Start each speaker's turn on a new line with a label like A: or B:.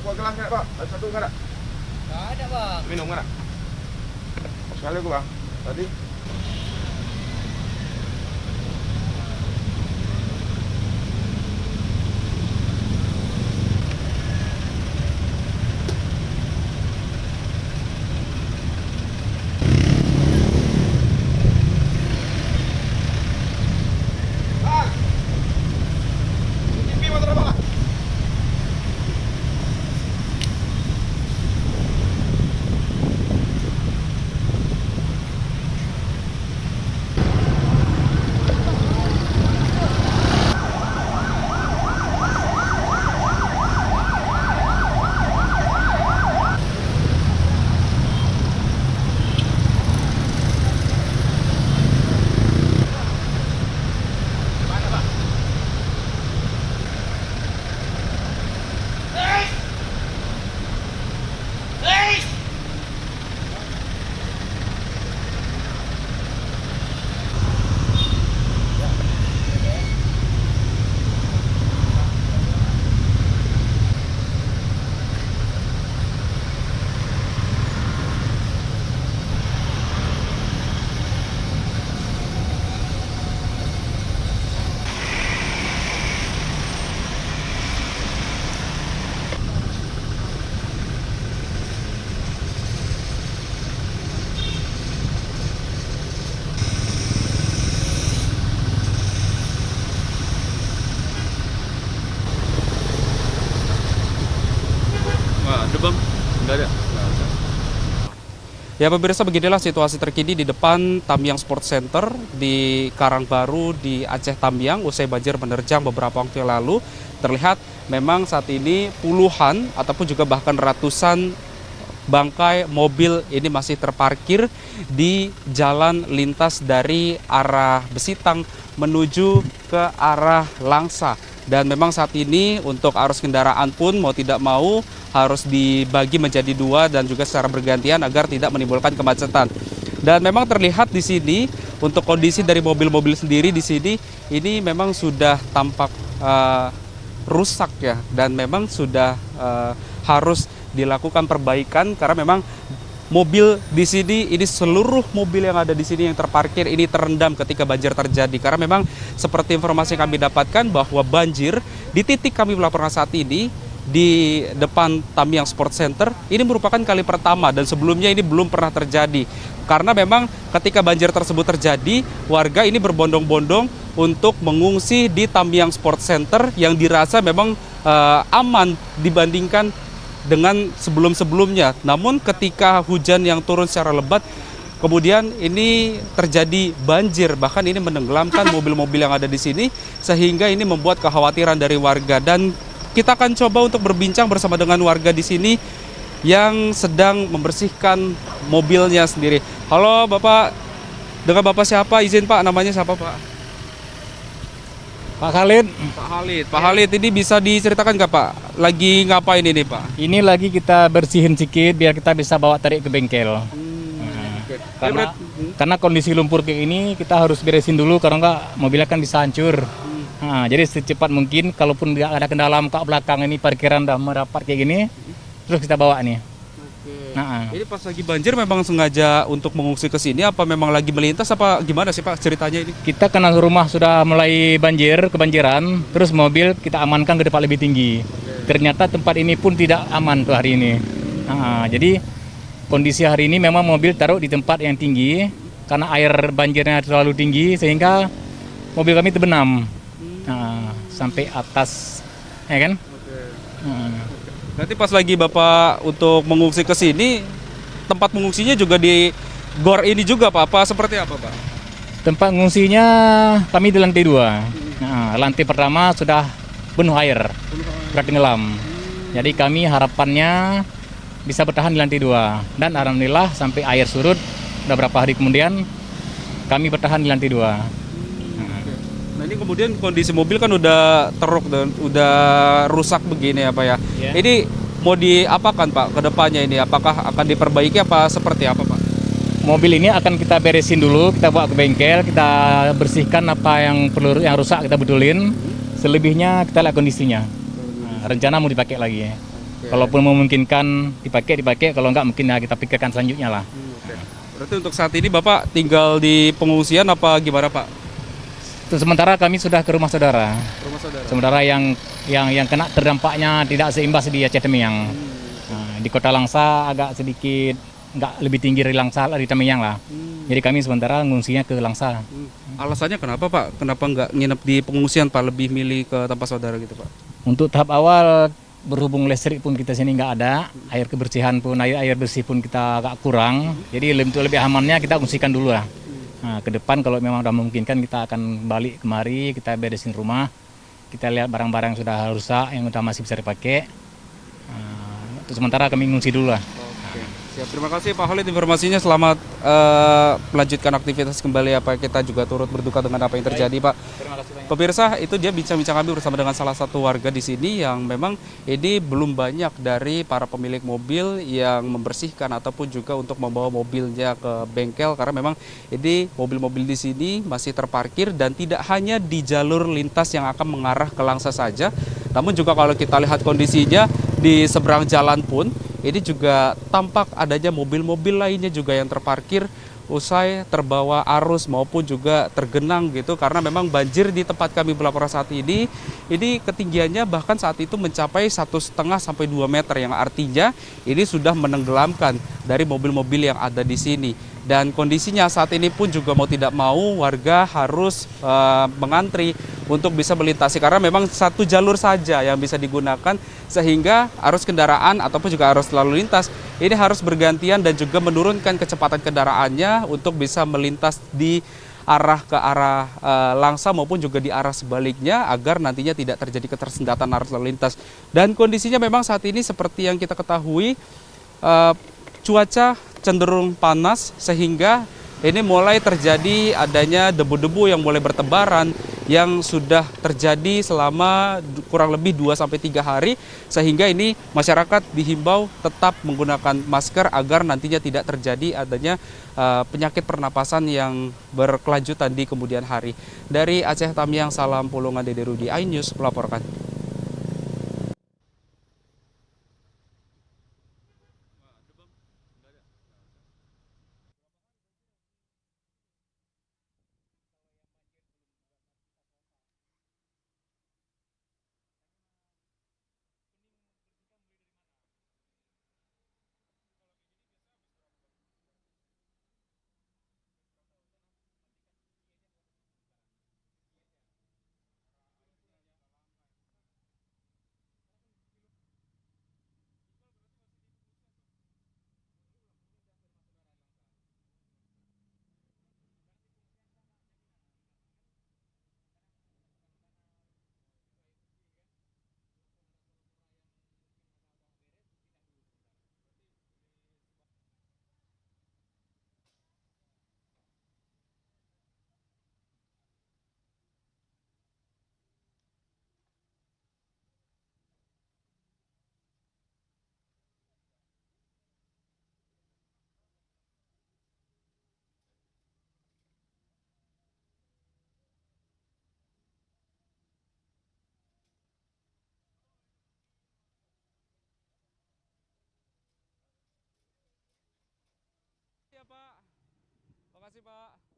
A: Bawa gelas nggak Pak? Ada satu nggak ada?
B: Nggak ada bang.
A: Minum nggak ada? Sekali aku Bang. Tadi. Bang! TV motor apa?
C: Ada bang? Nggak ada. Ya pemirsa, beginilah situasi terkini di depan Tamyang Sport Center di Karangbaru di Aceh Tamyang usai banjir menerjang beberapa waktu yang lalu. Terlihat memang saat ini puluhan ataupun juga bahkan ratusan bangkai mobil ini masih terparkir di jalan lintas dari arah Besitang menuju ke arah Langsa. Dan memang saat ini untuk arus kendaraan pun mau tidak mau harus dibagi menjadi dua dan juga secara bergantian agar tidak menimbulkan kemacetan. Dan memang terlihat di sini untuk kondisi dari mobil-mobil sendiri di sini ini memang sudah tampak rusak ya, dan memang sudah harus dilakukan perbaikan karena memang mobil di sini ini seluruh mobil yang ada di sini yang terparkir ini terendam ketika banjir terjadi. Karena memang seperti informasi yang kami dapatkan bahwa banjir di titik kami melaporkan saat ini di depan Tamyang Sport Center ini merupakan kali pertama dan sebelumnya ini belum pernah terjadi. Karena memang ketika banjir tersebut terjadi, warga ini berbondong-bondong untuk mengungsi di Tamyang Sport Center yang dirasa memang aman dibandingkan dengan sebelum-sebelumnya. Namun ketika hujan yang turun secara lebat, kemudian ini terjadi banjir, bahkan ini menenggelamkan mobil-mobil yang ada di sini, sehingga ini membuat kekhawatiran dari warga. Dan kita akan coba untuk berbincang bersama dengan warga di sini yang sedang membersihkan mobilnya sendiri. Halo Bapak, dengan Bapak siapa? Izin Pak, namanya siapa Pak?
B: Pak Khalid,
C: Pak Khalid ini bisa diceritakan nggak Pak? Lagi ngapain ini Pak?
B: ini lagi kita bersihin sedikit biar kita bisa bawa tarik ke bengkel.
C: Oke.
B: Karena kondisi lumpur kayak ini kita harus beresin dulu karena nggak mobilnya kan bisa hancur. Nah, jadi secepat mungkin kalaupun nggak ada kendala muka belakang ini parkiran udah merapat kayak gini, terus kita bawa nih. Nah,
C: Ini pas lagi banjir memang sengaja untuk mengungsi ke sini apa memang lagi melintas apa gimana sih Pak ceritanya ini?
B: kita karena rumah sudah mulai kebanjiran, terus mobil kita amankan ke tempat lebih tinggi. Ternyata tempat ini pun tidak aman tuh hari ini. Nah, jadi kondisi hari ini memang mobil taruh di tempat yang tinggi karena air banjirnya terlalu tinggi sehingga mobil kami terbenam sampai atas, ya kan?
C: Nanti pas lagi Bapak untuk mengungsi ke sini, tempat mengungsinya juga di gor ini juga Pak? Apa seperti apa Pak?
B: Tempat mengungsinya kami di lantai 2. Nah, lantai pertama sudah penuh air, sudah tenggelam. Jadi kami harapannya bisa bertahan di lantai 2. Dan alhamdulillah sampai air surut, udah berapa hari kemudian kami bertahan di lantai 2.
C: Nah ini kemudian kondisi mobil kan udah teruk dan udah rusak begini ya Pak ya.
B: Ya.
C: Ini mau diapakan Pak ke depannya ini? Apakah akan diperbaiki apa seperti apa Pak?
B: Mobil ini akan kita beresin dulu, kita bawa ke bengkel, kita bersihkan apa yang perlu, yang rusak kita betulin. Selebihnya kita lihat kondisinya. Nah, rencana mau dipakai lagi. Kalaupun memungkinkan dipakai, kalau enggak mungkin ya kita pikirkan selanjutnya lah.
C: Oke. Berarti untuk saat ini Bapak tinggal di pengungsian apa gimana Pak?
B: Untuk sementara kami sudah ke rumah saudara.
C: Rumah saudara.
B: Sementara yang kena terdampaknya tidak seimbas di Aceh Tamiang. Nah, di Kota Langsa agak sedikit nggak lebih tinggi dari Langsa di Tamiang lah. Jadi kami sementara ngungsinya ke Langsa.
C: Alasannya kenapa Pak? Kenapa nggak nginep di pengungsian Pak? Lebih milih ke tempat saudara gitu Pak?
B: Untuk tahap awal berhubung listrik pun kita sini nggak ada, air kebersihan pun air bersih pun kita agak kurang. Jadi untuk lebih amannya kita fungsikan dulu lah. Nah, ke depan kalau memang sudah memungkinkan kita akan balik kemari, kita beresin rumah, kita lihat barang-barang yang sudah rusak, yang sudah masih bisa dipakai. Untuk sementara kami ngungsi dulu lah.
C: Oke. Siap. Terima kasih Pak Khalid informasinya. Selamat melanjutkan aktivitas kembali. Apa kita juga turut berduka dengan apa yang terjadi Pak.
B: Terima kasih banyak.
C: Pemirsa, itu dia bincang-bincang kami bersama dengan salah satu warga di sini yang memang ini belum banyak dari para pemilik mobil yang membersihkan ataupun juga untuk membawa mobilnya ke bengkel karena memang ini mobil-mobil di sini masih terparkir dan tidak hanya di jalur lintas yang akan mengarah ke Langsa saja, namun juga kalau kita lihat kondisinya di seberang jalan pun ini juga tampak adanya mobil-mobil lainnya juga yang terparkir usai terbawa arus maupun juga tergenang gitu karena memang banjir di tempat kami melaporkan saat ini ketinggiannya bahkan saat itu mencapai 1,5 sampai 2 meter yang artinya ini sudah menenggelamkan dari mobil-mobil yang ada di sini. Dan kondisinya saat ini pun juga mau tidak mau warga harus mengantri untuk bisa melintasi karena memang satu jalur saja yang bisa digunakan sehingga arus kendaraan ataupun juga arus lalu lintas ini harus bergantian dan juga menurunkan kecepatan kendaraannya untuk bisa melintas di ke arah Langsa maupun juga di arah sebaliknya agar nantinya tidak terjadi ketersendatan arus lalu lintas. Dan kondisinya memang saat ini seperti yang kita ketahui cuaca cenderung panas sehingga ini mulai terjadi adanya debu-debu yang mulai bertebaran yang sudah terjadi selama kurang lebih 2-3 hari sehingga ini masyarakat dihimbau tetap menggunakan masker agar nantinya tidak terjadi adanya penyakit pernapasan yang berkelanjutan di kemudian hari. Dari Aceh Tamiang, salam Pulungan Dede Rudi, iNews melaporkan. Ya Pak, makasih Pak.